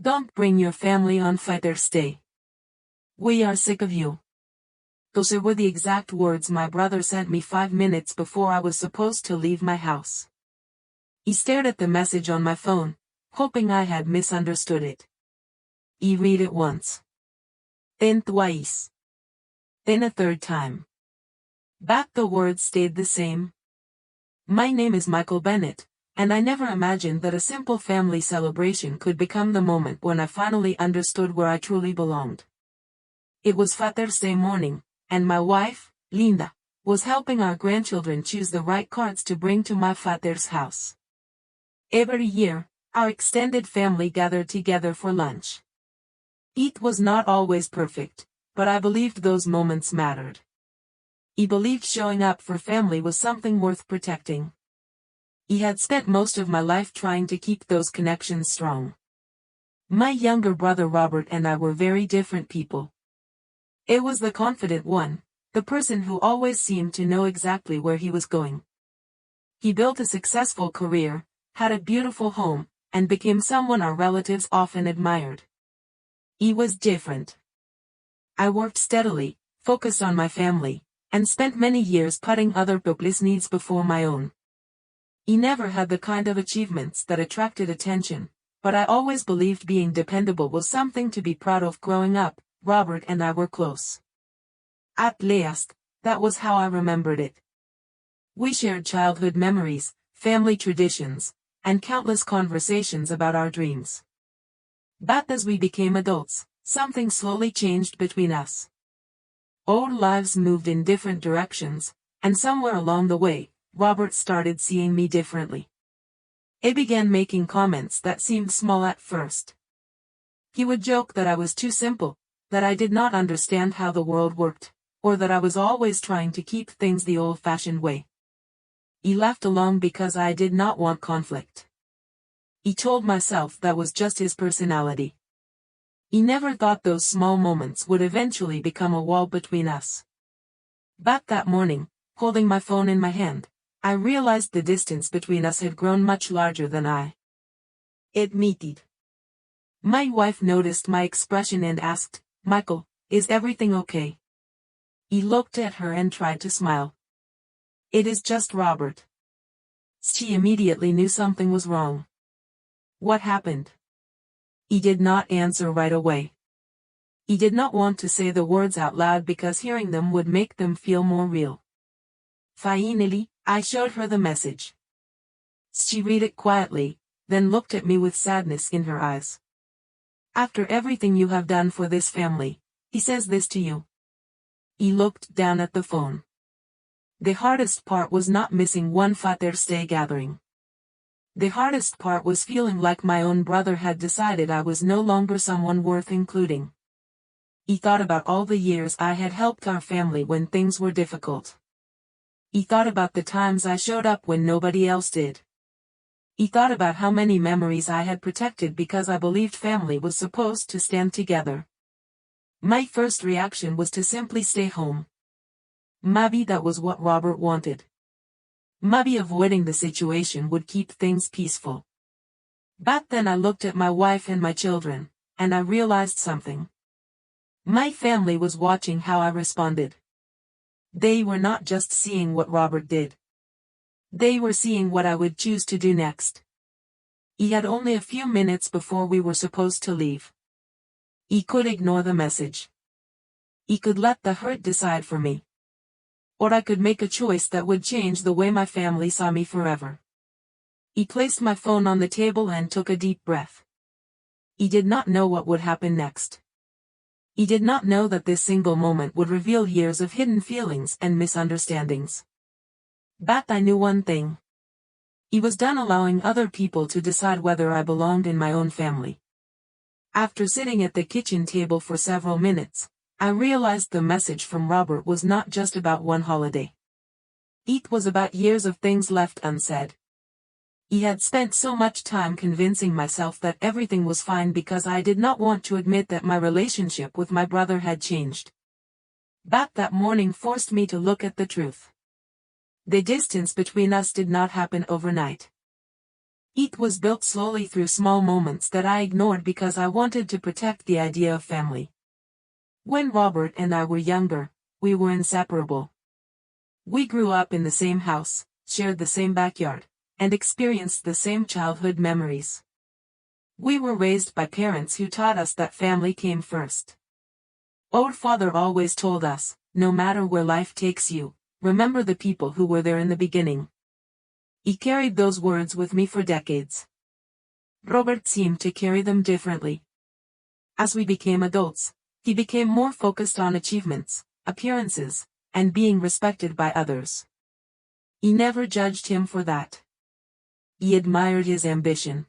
Don't bring your family on Father's Day. We are sick of you. Those were the exact words my brother sent me 5 minutes before I was supposed to leave my house. He stared at the message on my phone, hoping I had misunderstood it. He read it once. Then twice. Then a third time. Back the words stayed the same. My name is Michael Bennett, and I never imagined that a simple family celebration could become the moment when I finally understood where I truly belonged. It was Father's Day morning, and my wife, Linda, was helping our grandchildren choose the right cards to bring to my father's house. Every year, our extended family gathered together for lunch. It was not always perfect, but I believed those moments mattered. He believed showing up for family was something worth protecting. He had spent most of my life trying to keep those connections strong. My younger brother Robert and I were very different people. It was the confident one, the person who always seemed to know exactly where he was going. He built a successful career, had a beautiful home, and became someone our relatives often admired. He was different. I worked steadily, focused on my family, and spent many years putting other people's needs before my own. He never had the kind of achievements that attracted attention, but I always believed being dependable was something to be proud of. Growing up, Robert and I were close. At least, that was how I remembered it. We shared childhood memories, family traditions, and countless conversations about our dreams. But as we became adults, something slowly changed between us. Our lives moved in different directions, and somewhere along the way, Robert started seeing me differently. He began making comments that seemed small at first. He would joke that I was too simple, that I did not understand how the world worked, or that I was always trying to keep things the old-fashioned way. He laughed along because I did not want conflict. He told myself that was just his personality. He never thought those small moments would eventually become a wall between us. But that morning, holding my phone in my hand, I realized the distance between us had grown much larger than I admitted. My wife noticed my expression and asked, "Michael, is everything okay?" He looked at her and tried to smile. "It is just Robert." She immediately knew something was wrong. "What happened?" He did not answer right away. He did not want to say the words out loud because hearing them would make them feel more real. Finally, I showed her the message. She read it quietly, then looked at me with sadness in her eyes. "After everything you have done for this family, he says this to you." He looked down at the phone. The hardest part was not missing one Father's Day gathering. The hardest part was feeling like my own brother had decided I was no longer someone worth including. He thought about all the years I had helped our family when things were difficult. He thought about the times I showed up when nobody else did. He thought about how many memories I had protected because I believed family was supposed to stand together. My first reaction was to simply stay home. Maybe that was what Robert wanted. Maybe avoiding the situation would keep things peaceful. But then I looked at my wife and my children, and I realized something. My family was watching how I responded. They were not just seeing what Robert did. They were seeing what I would choose to do next. He had only a few minutes before we were supposed to leave. He could ignore the message. He could let the hurt decide for me. Or I could make a choice that would change the way my family saw me forever. He placed my phone on the table and took a deep breath. He did not know what would happen next. He did not know that this single moment would reveal years of hidden feelings and misunderstandings. But I knew one thing. He was done allowing other people to decide whether I belonged in my own family. After sitting at the kitchen table for several minutes, I realized the message from Robert was not just about one holiday. It was about years of things left unsaid. He had spent so much time convincing myself that everything was fine because I did not want to admit that my relationship with my brother had changed. But that morning forced me to look at the truth. The distance between us did not happen overnight. It was built slowly through small moments that I ignored because I wanted to protect the idea of family. When Robert and I were younger, we were inseparable. We grew up in the same house, shared the same backyard, and experienced the same childhood memories. We were raised by parents who taught us that family came first. Our father always told us, no matter where life takes you, remember the people who were there in the beginning. He carried those words with me for decades. Robert seemed to carry them differently. As we became adults, he became more focused on achievements, appearances, and being respected by others. He never judged him for that. He admired his ambition.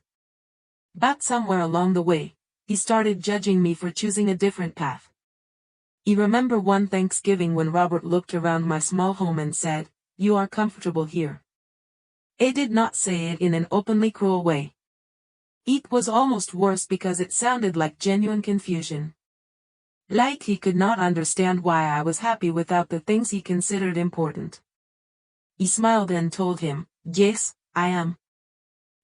But somewhere along the way, he started judging me for choosing a different path. I remember one Thanksgiving when Robert looked around my small home and said, "You are comfortable here." He did not say it in an openly cruel way. It was almost worse because it sounded like genuine confusion. Like he could not understand why I was happy without the things he considered important. He smiled and told him, "Yes, I am."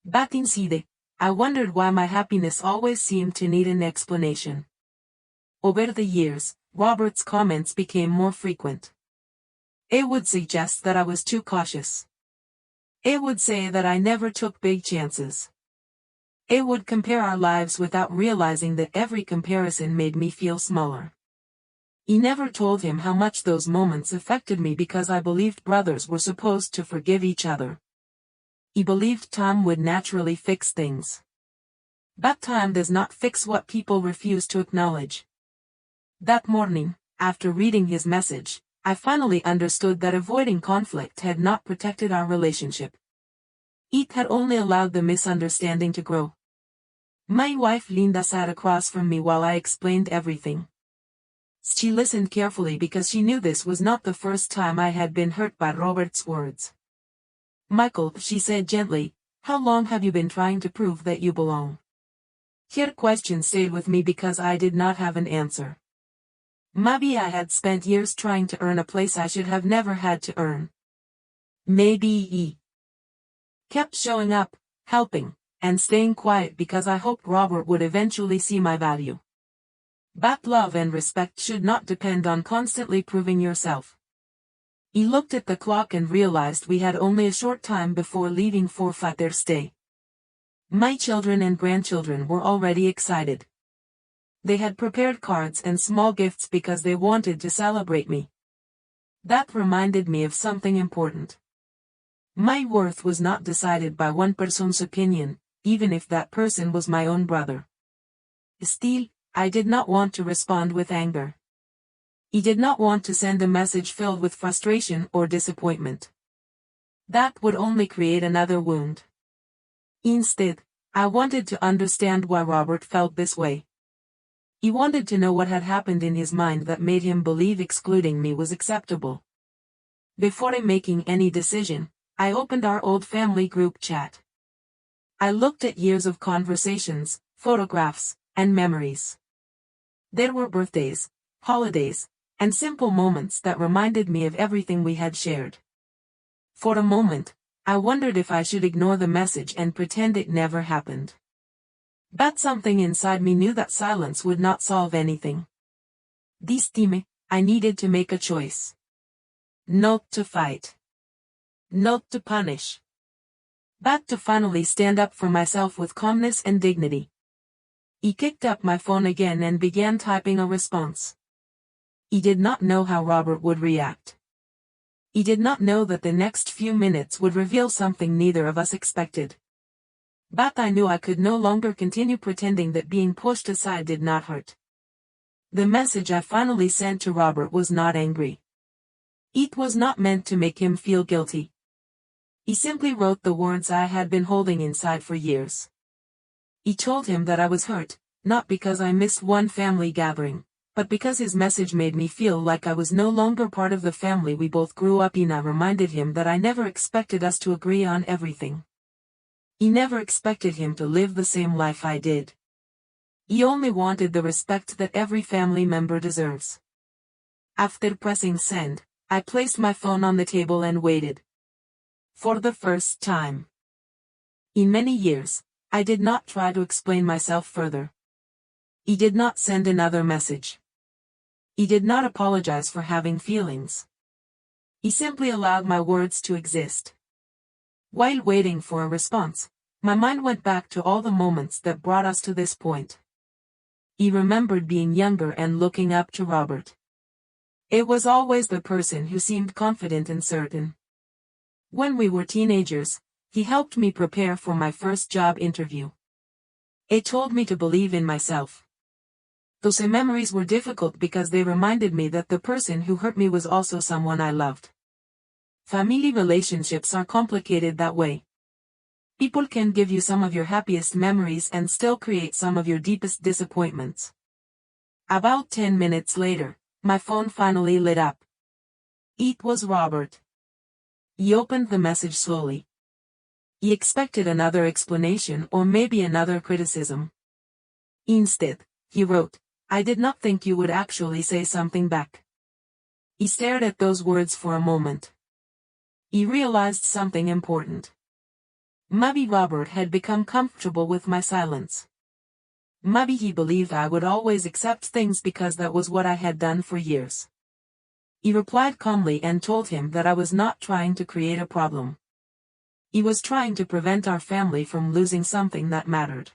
But inside, I wondered why my happiness always seemed to need an explanation. Over the years, Robert's comments became more frequent. He would suggest that I was too cautious. He would say that I never took big chances. He would compare our lives without realizing that every comparison made me feel smaller. He never told him how much those moments affected me because I believed brothers were supposed to forgive each other. He believed time would naturally fix things. But time does not fix what people refuse to acknowledge. That morning, after reading his message, I finally understood that avoiding conflict had not protected our relationship. It had only allowed the misunderstanding to grow. My wife Linda sat across from me while I explained everything. She listened carefully because she knew this was not the first time I had been hurt by Robert's words. "Michael," she said gently, "how long have you been trying to prove that you belong?" Her question stayed with me because I did not have an answer. Maybe I had spent years trying to earn a place I should have never had to earn. Maybe he kept showing up, helping, and staying quiet because I hoped Robert would eventually see my value. But love and respect should not depend on constantly proving yourself. He looked at the clock and realized we had only a short time before leaving for Father's Day. My children and grandchildren were already excited. They had prepared cards and small gifts because they wanted to celebrate me. That reminded me of something important. My worth was not decided by one person's opinion, even if that person was my own brother. Still, I did not want to respond with anger. He did not want to send a message filled with frustration or disappointment. That would only create another wound. Instead, I wanted to understand why Robert felt this way. He wanted to know what had happened in his mind that made him believe excluding me was acceptable. Before making any decision, I opened our old family group chat. I looked at years of conversations, photographs, and memories. There were birthdays, holidays, and simple moments that reminded me of everything we had shared. For a moment, I wondered if I should ignore the message and pretend it never happened. But something inside me knew that silence would not solve anything. This time, I needed to make a choice. Not to fight. Not to punish. But to finally stand up for myself with calmness and dignity. He picked up my phone again and began typing a response. He did not know how Robert would react. He did not know that the next few minutes would reveal something neither of us expected. But I knew I could no longer continue pretending that being pushed aside did not hurt. The message I finally sent to Robert was not angry. It was not meant to make him feel guilty. He simply wrote the words I had been holding inside for years. He told him that I was hurt, not because I missed one family gathering, but because his message made me feel like I was no longer part of the family we both grew up in. I reminded him that I never expected us to agree on everything. He never expected him to live the same life I did. He only wanted the respect that every family member deserves. After pressing send, I placed my phone on the table and waited. For the first time. In many years, I did not try to explain myself further. He did not send another message. He did not apologize for having feelings. He simply allowed my words to exist. While waiting for a response, my mind went back to all the moments that brought us to this point. He remembered being younger and looking up to Robert. It was always the person who seemed confident and certain. When we were teenagers, he helped me prepare for my first job interview. It told me to believe in myself. Those memories were difficult because they reminded me that the person who hurt me was also someone I loved. Family relationships are complicated that way. People can give you some of your happiest memories and still create some of your deepest disappointments. About 10 minutes later, my phone finally lit up. It was Robert. He opened the message slowly. He expected another explanation or maybe another criticism. Instead, he wrote, "I did not think you would actually say something back." He stared at those words for a moment. He realized something important. Maybe Robert had become comfortable with my silence. Maybe he believed I would always accept things because that was what I had done for years. He replied calmly and told him that I was not trying to create a problem. He was trying to prevent our family from losing something that mattered.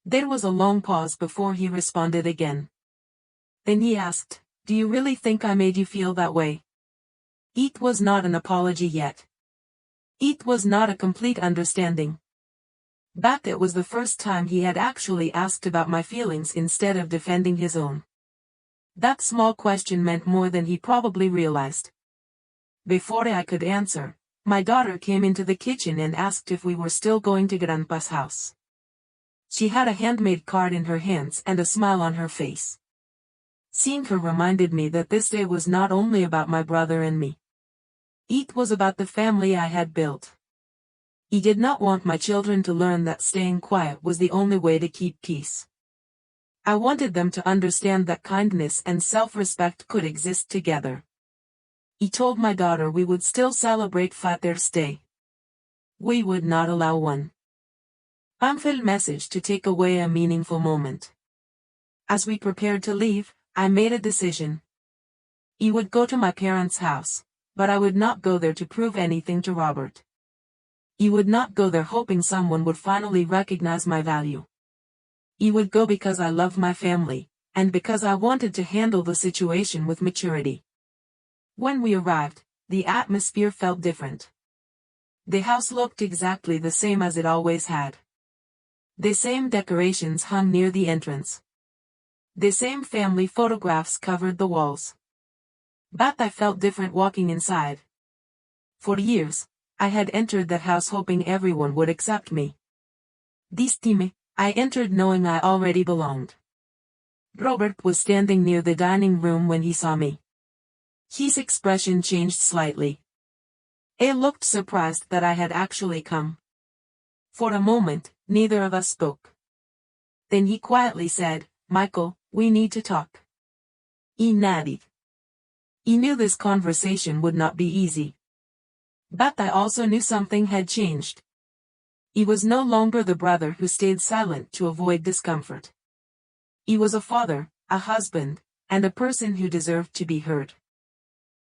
There was a long pause before he responded again. Then he asked, "Do you really think I made you feel that way?" It was not an apology yet. It was not a complete understanding. But it was the first time he had actually asked about my feelings instead of defending his own. That small question meant more than he probably realized. Before I could answer, my daughter came into the kitchen and asked if we were still going to Grandpa's house. She had a handmade card in her hands and a smile on her face. Seeing her reminded me that this day was not only about my brother and me. It was about the family I had built. He did not want my children to learn that staying quiet was the only way to keep peace. I wanted them to understand that kindness and self-respect could exist together. He told my daughter we would still celebrate Father's Day. We would not allow one painful message to take away a meaningful moment. As we prepared to leave, I made a decision. He would go to my parents' house, but I would not go there to prove anything to Robert. He would not go there hoping someone would finally recognize my value. He would go because I loved my family, and because I wanted to handle the situation with maturity. When we arrived, the atmosphere felt different. The house looked exactly the same as it always had. The same decorations hung near the entrance. The same family photographs covered the walls. But I felt different walking inside. For years, I had entered that house hoping everyone would accept me. This time, I entered knowing I already belonged. Robert was standing near the dining room when he saw me. His expression changed slightly. He looked surprised that I had actually come. For a moment, neither of us spoke. Then he quietly said, "Michael, we need to talk." He nodded. He knew this conversation would not be easy. But I also knew something had changed. He was no longer the brother who stayed silent to avoid discomfort. He was a father, a husband, and a person who deserved to be heard.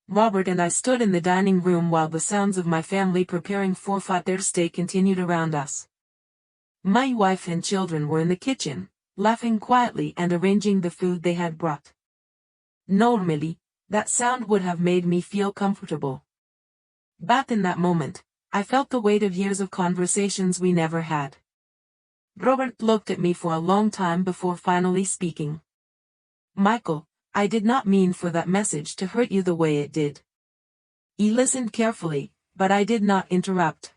Robert and I stood in the dining room while the sounds of my family preparing for Father's Day continued around us. My wife and children were in the kitchen, laughing quietly and arranging the food they had brought. Normally, that sound would have made me feel comfortable. But in that moment, I felt the weight of years of conversations we never had. Robert looked at me for a long time before finally speaking. "Michael, I did not mean for that message to hurt you the way it did." He listened carefully, but I did not interrupt.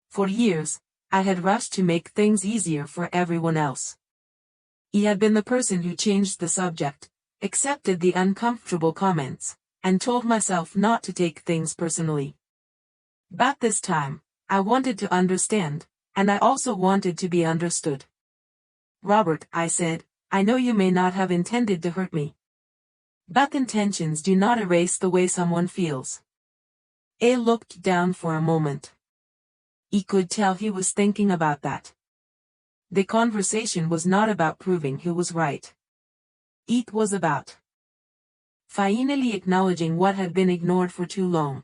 For years, I had rushed to make things easier for everyone else. He had been the person who changed the subject, accepted the uncomfortable comments, and told myself not to take things personally. But this time, I wanted to understand, and I also wanted to be understood. "Robert," I said, "I know you may not have intended to hurt me. But intentions do not erase the way someone feels." He looked down for a moment. He could tell he was thinking about that. The conversation was not about proving who was right. It was about finally acknowledging what had been ignored for too long.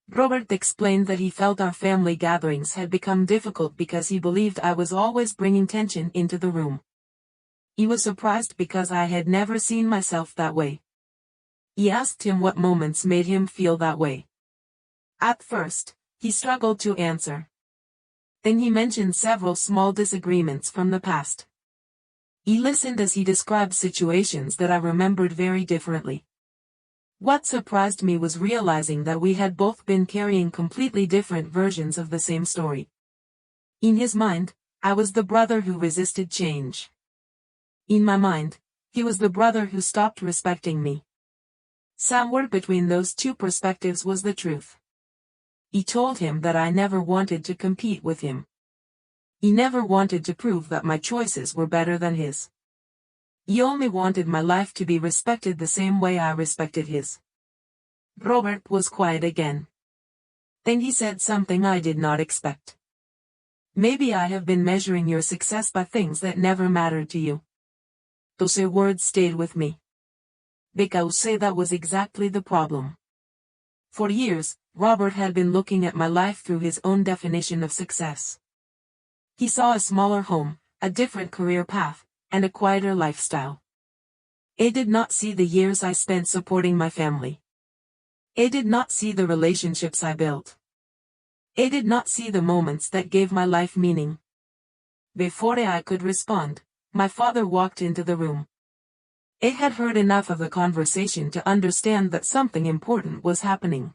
Robert explained that he felt our family gatherings had become difficult because he believed I was always bringing tension into the room. He was surprised because I had never seen myself that way. He asked him what moments made him feel that way. At first, he struggled to answer. Then he mentioned several small disagreements from the past. He listened as he described situations that I remembered very differently. What surprised me was realizing that we had both been carrying completely different versions of the same story. In his mind, I was the brother who resisted change. In my mind, he was the brother who stopped respecting me. Somewhere between those two perspectives was the truth. He told him that I never wanted to compete with him. He never wanted to prove that my choices were better than his. He only wanted my life to be respected the same way I respected his. Robert was quiet again. Then he said something I did not expect. Maybe I have been measuring your success by things that never mattered to you. Those words stayed with me. Because that was exactly the problem. For years, Robert had been looking at my life through his own definition of success. He saw a smaller home, a different career path, and a quieter lifestyle. He did not see the years I spent supporting my family. He did not see the relationships I built. He did not see the moments that gave my life meaning. Before I could respond, my father walked into the room. He had heard enough of the conversation to understand that something important was happening.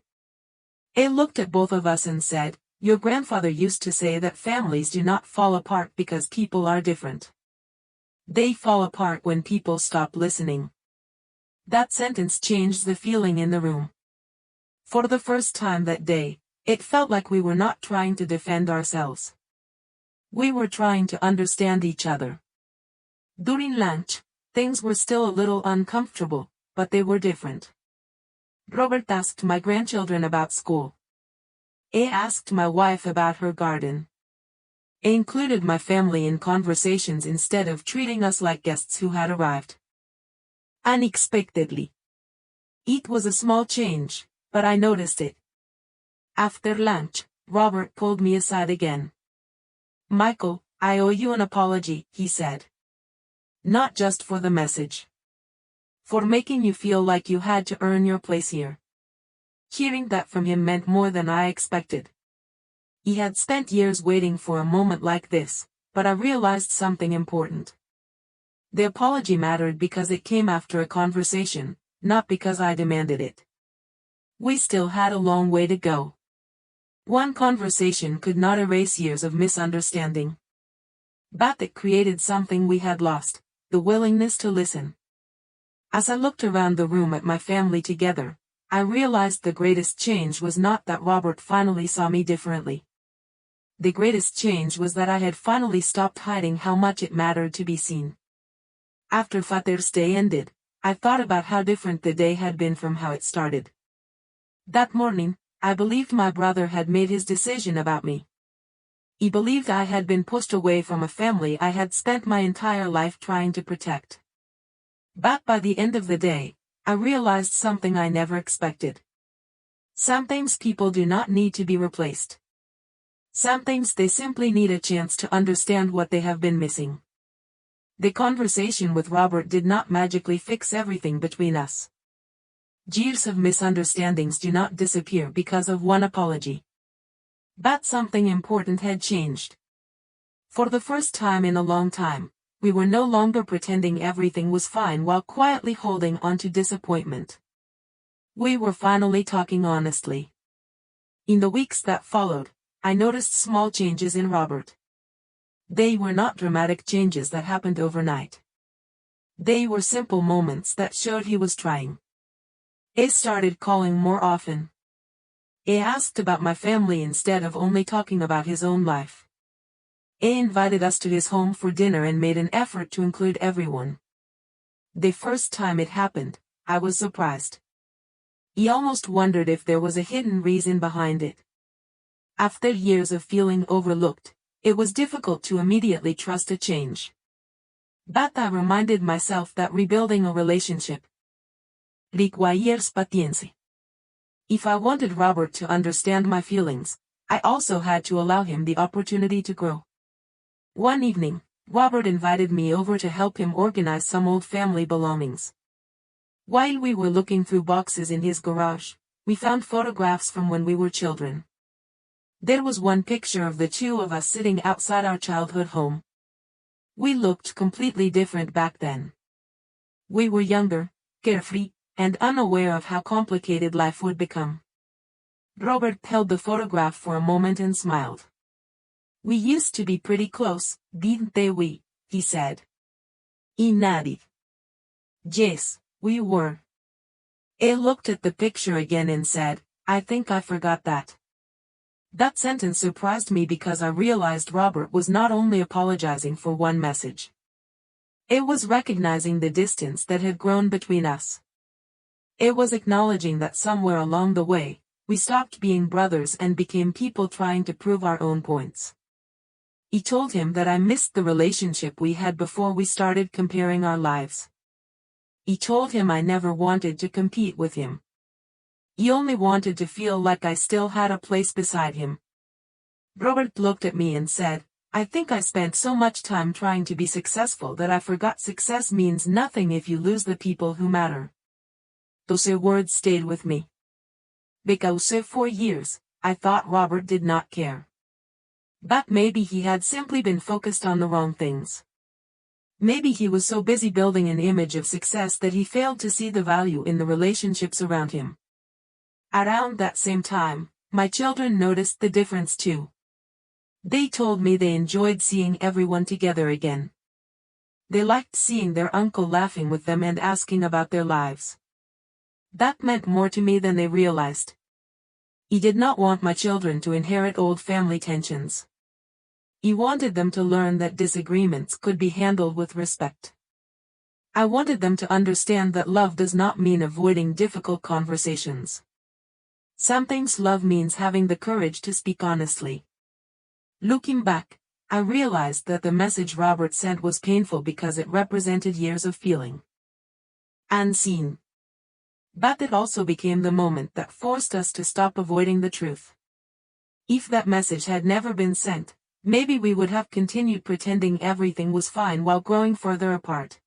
He looked at both of us and said, "Your grandfather used to say that families do not fall apart because people are different. They fall apart when people stop listening." That sentence changed the feeling in the room. For the first time that day, it felt like we were not trying to defend ourselves. We were trying to understand each other. During lunch, things were still a little uncomfortable, but they were different. Robert asked my grandchildren about school. He asked my wife about her garden. He included my family in conversations instead of treating us like guests who had arrived unexpectedly. It was a small change, but I noticed it. After lunch, Robert pulled me aside again. "Michael, I owe you an apology," he said. "Not just for the message. For making you feel like you had to earn your place here." Hearing that from him meant more than I expected. He had spent years waiting for a moment like this, but I realized something important. The apology mattered because it came after a conversation, not because I demanded it. We still had a long way to go. One conversation could not erase years of misunderstanding. But it created something we had lost, the willingness to listen. As I looked around the room at my family together, I realized the greatest change was not that Robert finally saw me differently. The greatest change was that I had finally stopped hiding how much it mattered to be seen. After Father's Day ended, I thought about how different the day had been from how it started. That morning, I believed my brother had made his decision about me. He believed I had been pushed away from a family I had spent my entire life trying to protect. But by the end of the day, I realized something I never expected. Sometimes people do not need to be replaced. Sometimes they simply need a chance to understand what they have been missing. The conversation with Robert did not magically fix everything between us. Years of misunderstandings do not disappear because of one apology. But something important had changed. For the first time in a long time, we were no longer pretending everything was fine while quietly holding on to disappointment. We were finally talking honestly. In the weeks that followed, I noticed small changes in Robert. They were not dramatic changes that happened overnight. They were simple moments that showed he was trying. He started calling more often. He asked about my family instead of only talking about his own life. He invited us to his home for dinner and made an effort to include everyone. The first time it happened, I was surprised. He almost wondered if there was a hidden reason behind it. After years of feeling overlooked, it was difficult to immediately trust a change. But I reminded myself that rebuilding a relationship requires patience. If I wanted Robert to understand my feelings, I also had to allow him the opportunity to grow. One evening, Robert invited me over to help him organize some old family belongings. While we were looking through boxes in his garage, we found photographs from when we were children. There was one picture of the two of us sitting outside our childhood home. We looked completely different back then. We were younger, carefree, and unaware of how complicated life would become. Robert held the photograph for a moment and smiled. "We used to be pretty close, didn't we?" he said. I nodded. "Yes, we were." I looked at the picture again and said, "I think I forgot that." That sentence surprised me because I realized Robert was not only apologizing for one message. It was recognizing the distance that had grown between us. It was acknowledging that somewhere along the way, we stopped being brothers and became people trying to prove our own points. He told him that I missed the relationship we had before we started comparing our lives. He told him I never wanted to compete with him. He only wanted to feel like I still had a place beside him. Robert looked at me and said, "I think I spent so much time trying to be successful that I forgot success means nothing if you lose the people who matter." Those words stayed with me. Because for years, I thought Robert did not care. But maybe he had simply been focused on the wrong things. Maybe he was so busy building an image of success that he failed to see the value in the relationships around him. Around that same time, my children noticed the difference too. They told me they enjoyed seeing everyone together again. They liked seeing their uncle laughing with them and asking about their lives. That meant more to me than they realized. He did not want my children to inherit old family tensions. He wanted them to learn that disagreements could be handled with respect. I wanted them to understand that love does not mean avoiding difficult conversations. Sometimes love means having the courage to speak honestly. Looking back, I realized that the message Robert sent was painful because it represented years of feeling unseen. But it also became the moment that forced us to stop avoiding the truth. If that message had never been sent, maybe we would have continued pretending everything was fine while growing further apart.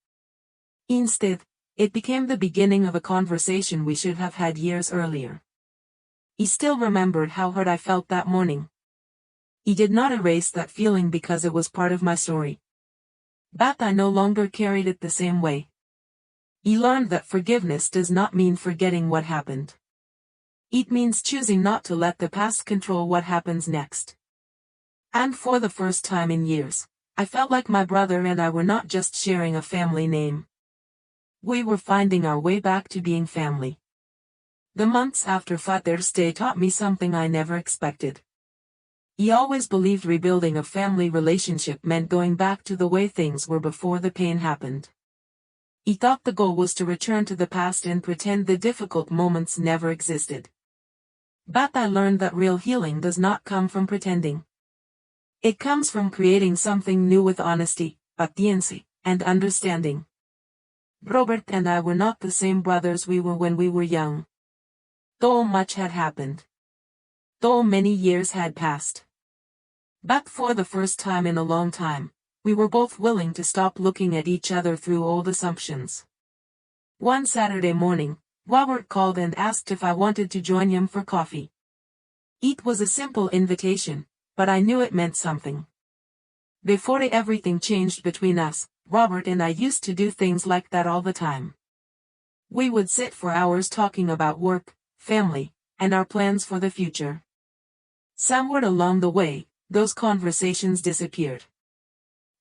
Instead, it became the beginning of a conversation we should have had years earlier. He still remembered how hurt I felt that morning. He did not erase that feeling because it was part of my story. But I no longer carried it the same way. He learned that forgiveness does not mean forgetting what happened. It means choosing not to let the past control what happens next. And for the first time in years, I felt like my brother and I were not just sharing a family name. We were finding our way back to being family. The months after Father's Day taught me something I never expected. He always believed rebuilding a family relationship meant going back to the way things were before the pain happened. He thought the goal was to return to the past and pretend the difficult moments never existed. But I learned that real healing does not come from pretending. It comes from creating something new with honesty, paciencia, and understanding. Robert and I were not the same brothers we were when we were young. Though much had happened. Though many years had passed. But for the first time in a long time, we were both willing to stop looking at each other through old assumptions. One Saturday morning, Robert called and asked if I wanted to join him for coffee. It was a simple invitation, but I knew it meant something. Before everything changed between us, Robert and I used to do things like that all the time. We would sit for hours talking about work, family, and our plans for the future. Somewhere along the way, those conversations disappeared.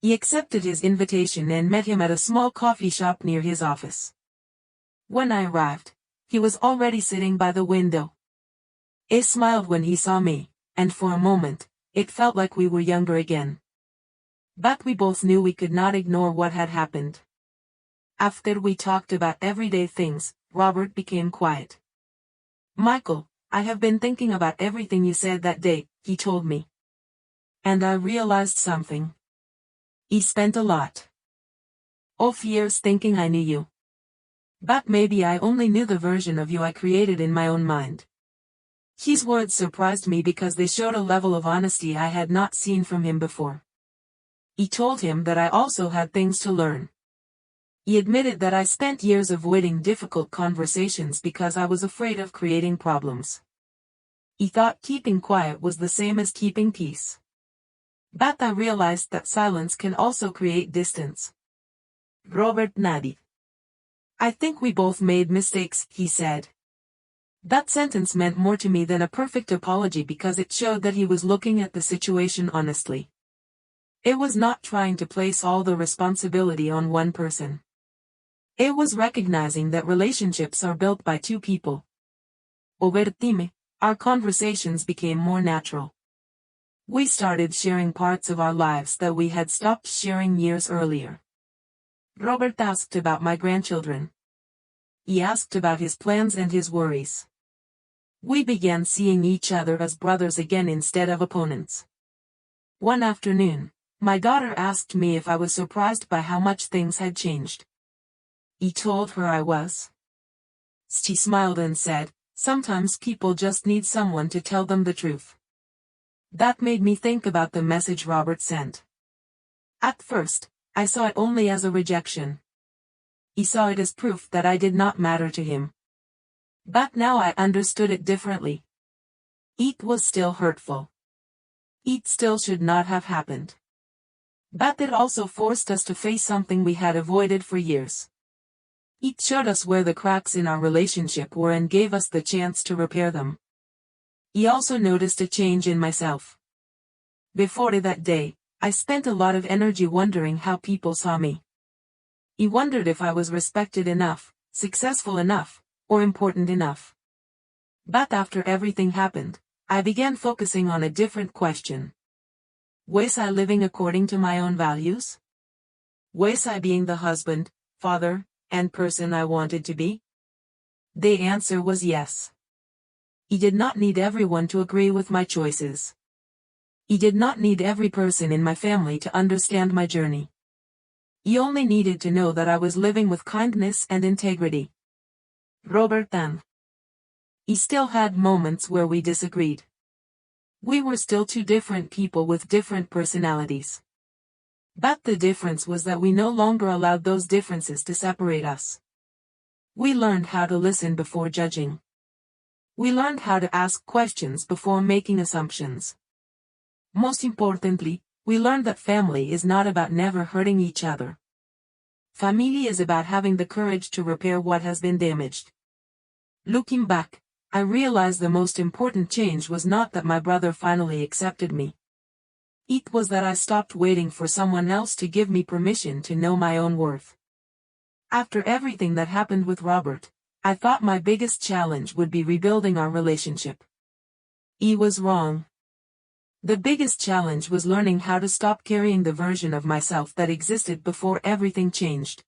He accepted his invitation and met him at a small coffee shop near his office. When I arrived, he was already sitting by the window. He smiled when he saw me, and for a moment, it felt like we were younger again. But we both knew we could not ignore what had happened. After we talked about everyday things, Robert became quiet. "Michael, I have been thinking about everything you said that day," he told me. And I realized something. He spent a lot of years thinking I knew you. But maybe I only knew the version of you I created in my own mind. His words surprised me because they showed a level of honesty I had not seen from him before. He told him that I also had things to learn. He admitted that I spent years avoiding difficult conversations because I was afraid of creating problems. He thought keeping quiet was the same as keeping peace. But I realized that silence can also create distance. Robert nodded. I think we both made mistakes, he said. That sentence meant more to me than a perfect apology because it showed that he was looking at the situation honestly. It was not trying to place all the responsibility on one person. It was recognizing that relationships are built by two people. Over time, our conversations became more natural. We started sharing parts of our lives that we had stopped sharing years earlier. Robert asked about my grandchildren. He asked about his plans and his worries. We began seeing each other as brothers again instead of opponents. One afternoon, my daughter asked me if I was surprised by how much things had changed. He told her I was. She smiled and said, "Sometimes people just need someone to tell them the truth." That made me think about the message Robert sent. At first, I saw it only as a rejection. He saw it as proof that I did not matter to him. But now I understood it differently. It was still hurtful. It still should not have happened. But it also forced us to face something we had avoided for years. It showed us where the cracks in our relationship were and gave us the chance to repair them. He also noticed a change in myself. Before that day, I spent a lot of energy wondering how people saw me. He wondered if I was respected enough, successful enough, or important enough. But after everything happened, I began focusing on a different question. Was I living according to my own values? Was I being the husband, father, and person I wanted to be? The answer was yes. He did not need everyone to agree with my choices. He did not need every person in my family to understand my journey. He only needed to know that I was living with kindness and integrity. Robert then. He still had moments where we disagreed. We were still two different people with different personalities. But the difference was that we no longer allowed those differences to separate us. We learned how to listen before judging. We learned how to ask questions before making assumptions. Most importantly, we learned that family is not about never hurting each other. Family is about having the courage to repair what has been damaged. Looking back, I realized the most important change was not that my brother finally accepted me. It was that I stopped waiting for someone else to give me permission to know my own worth. After everything that happened with Robert, I thought my biggest challenge would be rebuilding our relationship. He was wrong. The biggest challenge was learning how to stop carrying the version of myself that existed before everything changed.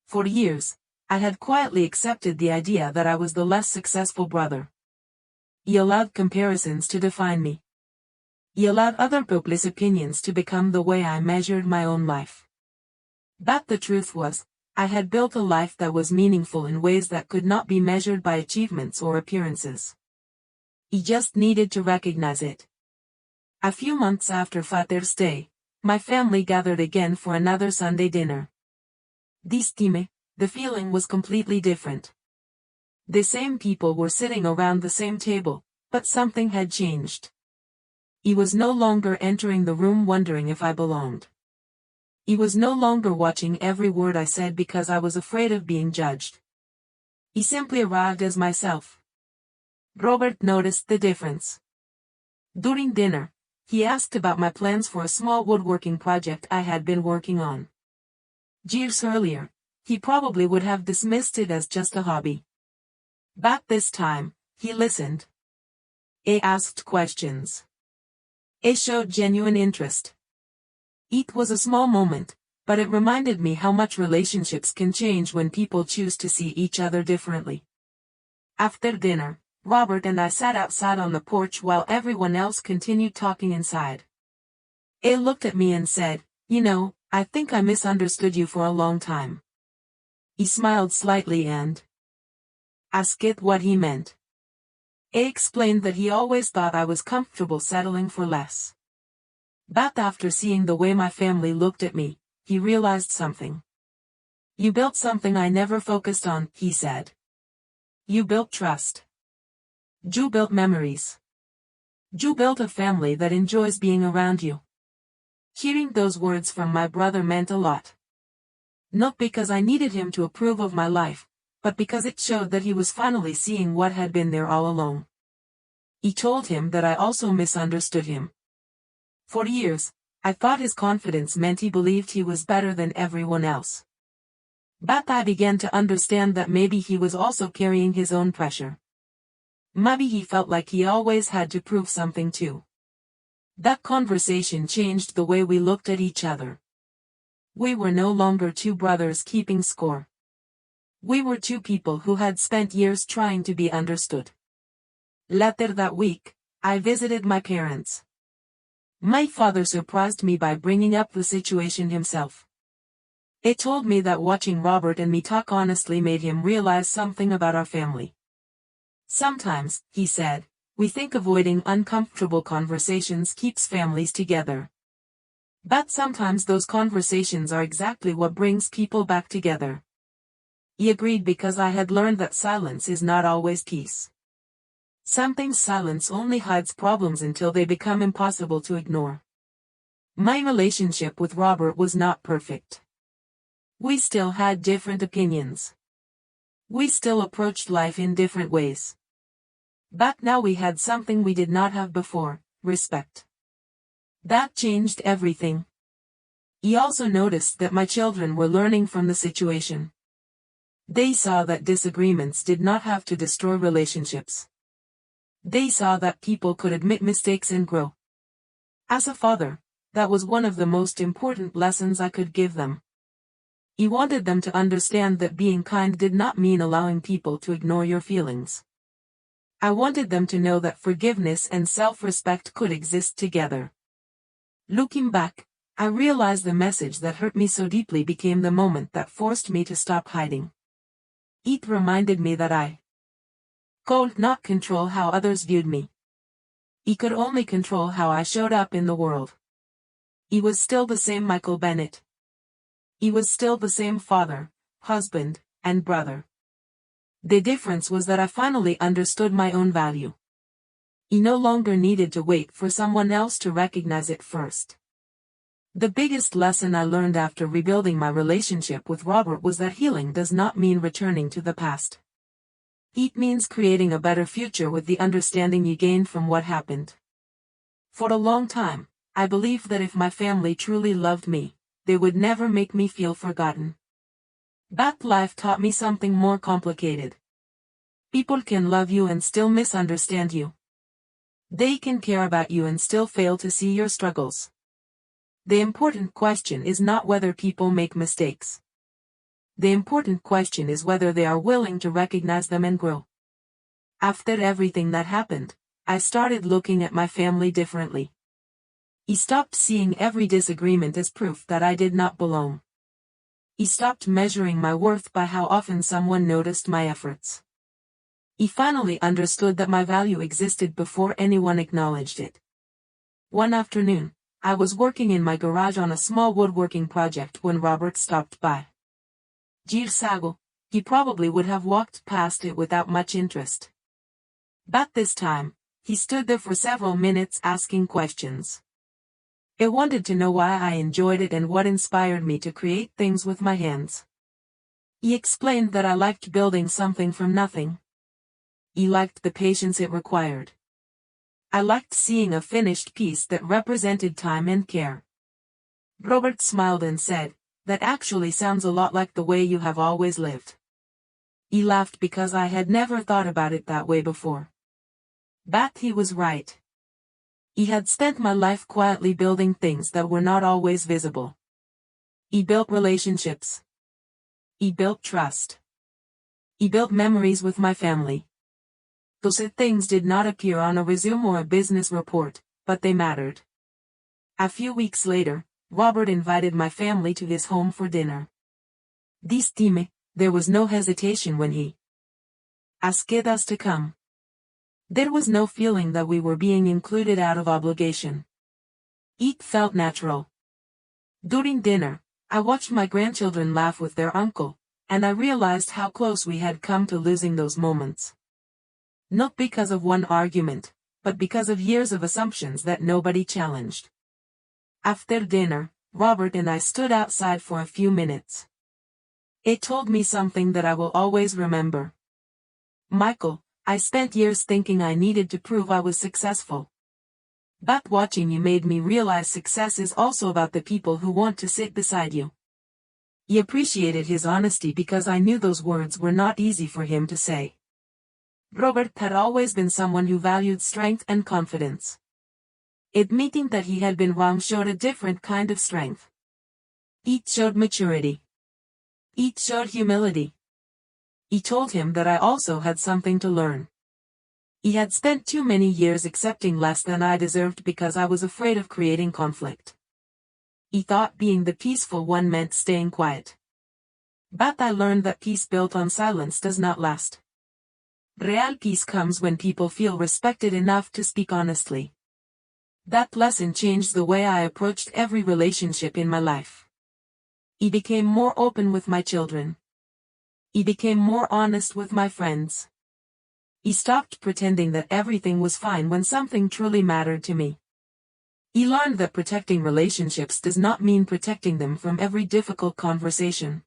For years, I had quietly accepted the idea that I was the less successful brother. He allowed comparisons to define me. He allowed other people's opinions to become the way I measured my own life. But the truth was, I had built a life that was meaningful in ways that could not be measured by achievements or appearances. He just needed to recognize it. A few months after Father's Day, my family gathered again for another Sunday dinner. This time, the feeling was completely different. The same people were sitting around the same table, but something had changed. He was no longer entering the room wondering if I belonged. He was no longer watching every word I said because I was afraid of being judged. He simply arrived as myself. Robert noticed the difference. During dinner, he asked about my plans for a small woodworking project I had been working on. Years earlier, he probably would have dismissed it as just a hobby. But this time, he listened. He asked questions. He showed genuine interest. It was a small moment, but it reminded me how much relationships can change when people choose to see each other differently. After dinner, Robert and I sat outside on the porch while everyone else continued talking inside. He looked at me and said, "You know, I think I misunderstood you for a long time." He smiled slightly and asked it what he meant. He explained that he always thought I was comfortable settling for less. But after seeing the way my family looked at me, he realized something. "You built something I never focused on," he said. "You built trust. You built memories. You built a family that enjoys being around you." Hearing those words from my brother meant a lot. Not because I needed him to approve of my life, but because it showed that he was finally seeing what had been there all along. He told him that I also misunderstood him. For years, I thought his confidence meant he believed he was better than everyone else. But I began to understand that maybe he was also carrying his own pressure. Maybe he felt like he always had to prove something too. That conversation changed the way we looked at each other. We were no longer two brothers keeping score. We were two people who had spent years trying to be understood. Later that week, I visited my parents. My father surprised me by bringing up the situation himself. He told me that watching Robert and me talk honestly made him realize something about our family. "Sometimes," he said, "we think avoiding uncomfortable conversations keeps families together. But sometimes those conversations are exactly what brings people back together." He agreed because I had learned that silence is not always peace. Sometimes silence only hides problems until they become impossible to ignore. My relationship with Robert was not perfect. We still had different opinions. We still approached life in different ways. But now we had something we did not have before: respect. That changed everything. He also noticed that my children were learning from the situation. They saw that disagreements did not have to destroy relationships. They saw that people could admit mistakes and grow. As a father, that was one of the most important lessons I could give them. He wanted them to understand that being kind did not mean allowing people to ignore your feelings. I wanted them to know that forgiveness and self-respect could exist together. Looking back, I realized the message that hurt me so deeply became the moment that forced me to stop hiding. It reminded me that I could not control how others viewed me. He could only control how I showed up in the world. He was still the same Michael Bennett. He was still the same father, husband, and brother. The difference was that I finally understood my own value. He no longer needed to wait for someone else to recognize it first. The biggest lesson I learned after rebuilding my relationship with Robert was that healing does not mean returning to the past. It means creating a better future with the understanding you gained from what happened. For a long time, I believed that if my family truly loved me, they would never make me feel forgotten. But life taught me something more complicated. People can love you and still misunderstand you. They can care about you and still fail to see your struggles. The important question is not whether people make mistakes. The important question is whether they are willing to recognize them and grow. After everything that happened, I started looking at my family differently. He stopped seeing every disagreement as proof that I did not belong. He stopped measuring my worth by how often someone noticed my efforts. He finally understood that my value existed before anyone acknowledged it. One afternoon, I was working in my garage on a small woodworking project when Robert stopped by. Girsago, he probably would have walked past it without much interest. But this time, he stood there for several minutes asking questions. He wanted to know why I enjoyed it and what inspired me to create things with my hands. He explained that I liked building something from nothing. He liked the patience it required. I liked seeing a finished piece that represented time and care. Robert smiled and said, "That actually sounds a lot like the way you have always lived." He laughed because I had never thought about it that way before. But he was right. He had spent my life quietly building things that were not always visible. He built relationships. He built trust. He built memories with my family. Those things did not appear on a resume or a business report, but they mattered. A few weeks later, Robert invited my family to his home for dinner. Dime, there was no hesitation when he asked us to come. There was no feeling that we were being included out of obligation. It felt natural. During dinner, I watched my grandchildren laugh with their uncle, and I realized how close we had come to losing those moments. Not because of one argument, but because of years of assumptions that nobody challenged. After dinner, Robert and I stood outside for a few minutes. It told me something that I will always remember. Michael, I spent years thinking I needed to prove I was successful. But watching you made me realize success is also about the people who want to sit beside you. He appreciated his honesty because I knew those words were not easy for him to say. Robert had always been someone who valued strength and confidence. Admitting that he had been wrong showed a different kind of strength. It showed maturity. It showed humility. He told him that I also had something to learn. He had spent too many years accepting less than I deserved because I was afraid of creating conflict. He thought being the peaceful one meant staying quiet. But I learned that peace built on silence does not last. Real peace comes when people feel respected enough to speak honestly. That lesson changed the way I approached every relationship in my life. He became more open with my children. He became more honest with my friends. He stopped pretending that everything was fine when something truly mattered to me. He learned that protecting relationships does not mean protecting them from every difficult conversation.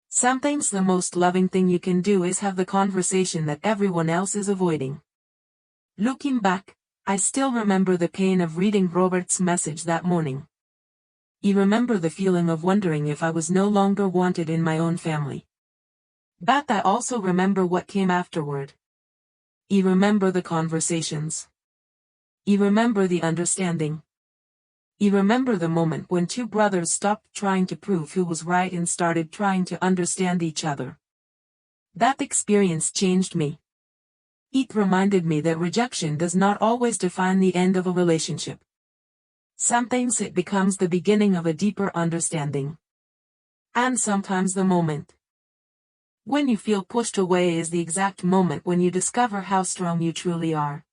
Sometimes the most loving thing you can do is have the conversation that everyone else is avoiding. Looking back, I still remember the pain of reading Robert's message that morning. I remember the feeling of wondering if I was no longer wanted in my own family. But I also remember what came afterward. I remember the conversations. I remember the understanding. I remember the moment when two brothers stopped trying to prove who was right and started trying to understand each other. That experience changed me. It reminded me that rejection does not always define the end of a relationship. Sometimes it becomes the beginning of a deeper understanding. And sometimes the moment when you feel pushed away is the exact moment when you discover how strong you truly are.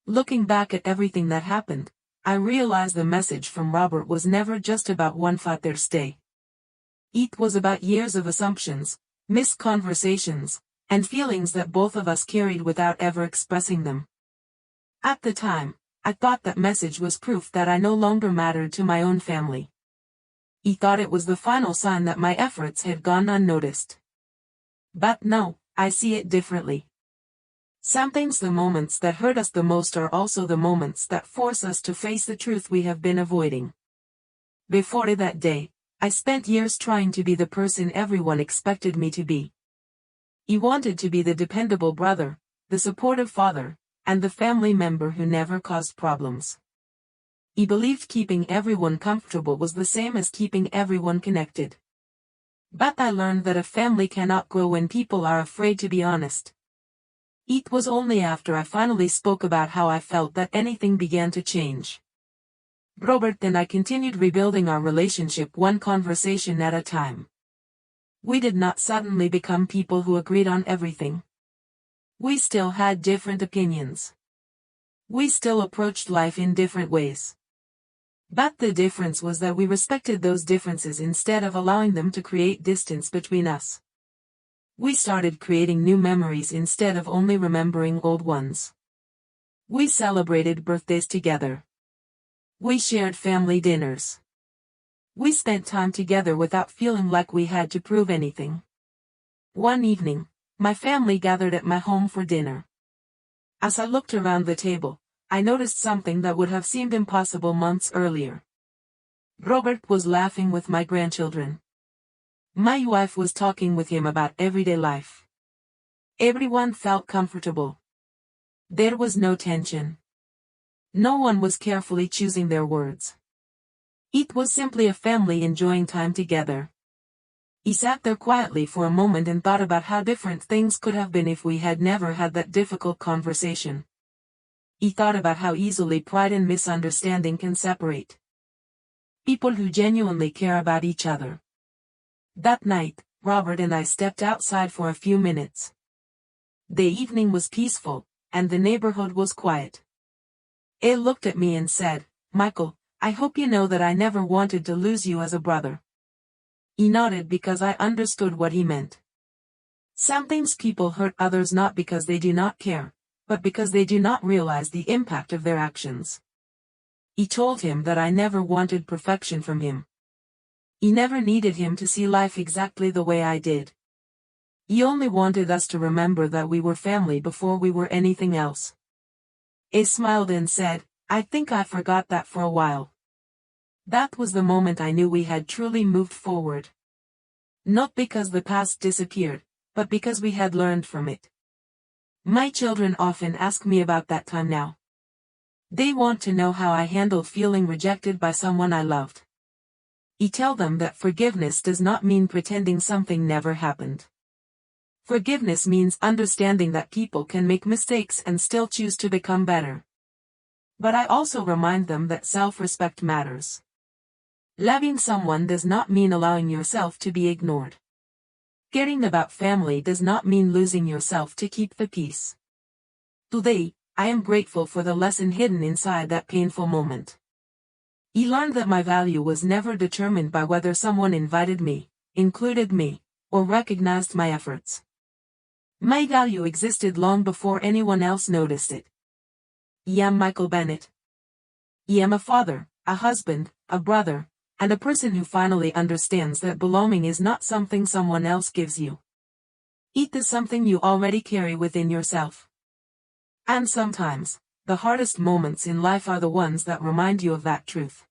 Looking back at everything that happened, I realized the message from Robert was never just about one Father's Day. It was about years of assumptions, missed conversations, and feelings that both of us carried without ever expressing them. At the time, I thought that message was proof that I no longer mattered to my own family. He thought it was the final sign that my efforts had gone unnoticed. But no, I see it differently. Sometimes the moments that hurt us the most are also the moments that force us to face the truth we have been avoiding. Before that day, I spent years trying to be the person everyone expected me to be. He wanted to be the dependable brother, the supportive father, and the family member who never caused problems. He believed keeping everyone comfortable was the same as keeping everyone connected. But I learned that a family cannot grow when people are afraid to be honest. It was only after I finally spoke about how I felt that anything began to change. Robert and I continued rebuilding our relationship one conversation at a time. We did not suddenly become people who agreed on everything. We still had different opinions. We still approached life in different ways. But the difference was that we respected those differences instead of allowing them to create distance between us. We started creating new memories instead of only remembering old ones. We celebrated birthdays together. We shared family dinners. We spent time together without feeling like we had to prove anything. One evening, my family gathered at my home for dinner. As I looked around the table, I noticed something that would have seemed impossible months earlier. Robert was laughing with my grandchildren. My wife was talking with him about everyday life. Everyone felt comfortable. There was no tension. No one was carefully choosing their words. It was simply a family enjoying time together. He sat there quietly for a moment and thought about how different things could have been if we had never had that difficult conversation. He thought about how easily pride and misunderstanding can separate people who genuinely care about each other. That night, Robert and I stepped outside for a few minutes. The evening was peaceful, and the neighborhood was quiet. He looked at me and said, "Michael, I hope you know that I never wanted to lose you as a brother." He nodded because I understood what he meant. Sometimes people hurt others not because they do not care, but because they do not realize the impact of their actions. He told him that I never wanted perfection from him. He never needed him to see life exactly the way I did. He only wanted us to remember that we were family before we were anything else. He smiled and said, "I think I forgot that for a while." That was the moment I knew we had truly moved forward. Not because the past disappeared, but because we had learned from it. My children often ask me about that time now. They want to know how I handled feeling rejected by someone I loved. I tell them that forgiveness does not mean pretending something never happened. Forgiveness means understanding that people can make mistakes and still choose to become better. But I also remind them that self-respect matters. Loving someone does not mean allowing yourself to be ignored. Caring about family does not mean losing yourself to keep the peace. Today, I am grateful for the lesson hidden inside that painful moment. I learned that my value was never determined by whether someone invited me, included me, or recognized my efforts. My value existed long before anyone else noticed it. I am Michael Bennett. I am a father, a husband, a brother, and a person who finally understands that belonging is not something someone else gives you. It is something you already carry within yourself. And sometimes, the hardest moments in life are the ones that remind you of that truth.